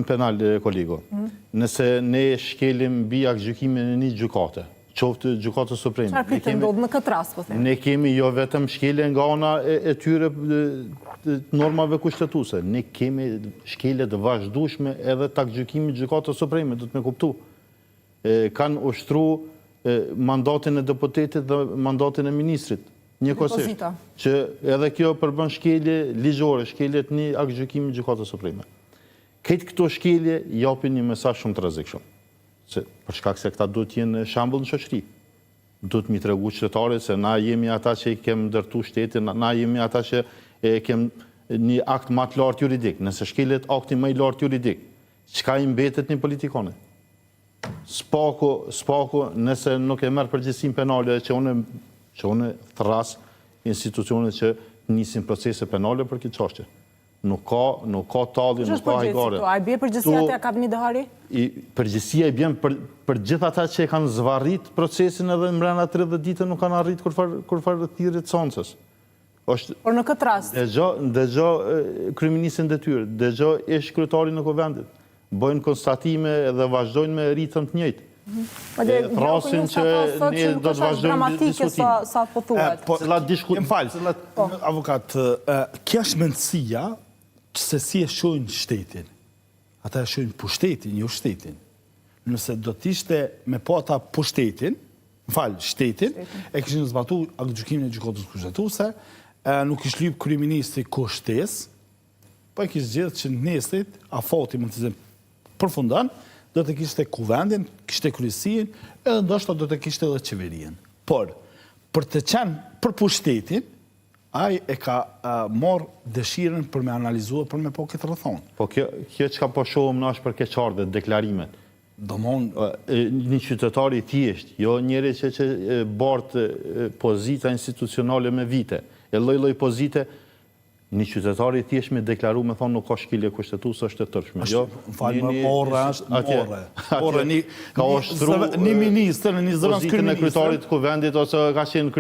penal, kolego. Nëse ne shkelim mbi aktgjykimin e një gjykate, qoftë gjykatës supreme. Çfarë pritet ndodh në këtë rast, po them? Ne kemi jo vetëm shkelje nga ana e tyre normave kushtetuese, ne kemi shkelje të vazhdueshme edhe të aktgjykimit gjykatës supreme, do të më kuptu. Kanë ushtruar mandatin e deputetit dhe mandatin e ministrit. Njëkohësisht, që edhe kjo përbën shkelje ligjore, shkelje të një aktgjykimi gjykatës supreme. Këtë këto shkelje japin një mesazh shumë të rrezikshëm. Se për shkak se këta duhet të jenë shembull në shoqëri. Duhet mi tregu qytetarët se na jemi ata që i kemë ndërtu shtetin, na jemi ata që kemë një akt më të lartë juridik. Nëse shkelet akti më i lartë juridik, çka i mbetet një politikone? Spaku nëse nuk e merr përgjegjësinë penale që unë thras institucionet që nisin procese penale për këtë çështje. Nuk ka talli, nuk ka hajgare. A i bie përgjegjësia te Akademi Dahari? Përgjegjësia i bjen për gjithë ata që e kanë zvarrit procesin edhe mbrana 30 ditë nuk kanë arrit kurfar thirrje të soncës. Por në këtë rast? Dëgjoj kryeministin detyrë, dëgjoj ish kryetarin në Kuvendit. Bëjnë konstatime dhe vazhdojnë me ritëm të njëjtë. Thrasin që ne do të vazhdojmë diskutimin. Sa po thuhet. Më falë, avokat, kja është mendësia se si e shohin shtetin. Ata e shohin pushtetin, jo shtetin. Nëse do t'ishte me po ata pushtetin, më falë, shtetin, e kishin zbatu aktgjykimin e gjykatës kushtetuese, nuk ish lyp kryeministri kushtesë, po e kishte gjetur që nesrit, afati më të them përfundan, do të kishte kuvendin, kishte kryesinë, edhe ndoshta do të kishte edhe qeverin. Por, për të qenë për pushtetin, ai e ka marrë dëshirën për me analizuar, për me po këtë rrethon. Po kjo çka po shohim nash për keqardhë, deklarimet. Një qytetar i thjesht, jo njëri që bart pozita institucionale me vite, e lloj pozite. Një qytetar i thjesht me deklaru me thonë nuk ka shkelje kushtetuese është e tërshme. Më falë, morre është morre. Një ministër në një zëvendës kryeministër. Pozitën e kryetarit të Kuvendit ose ka qenë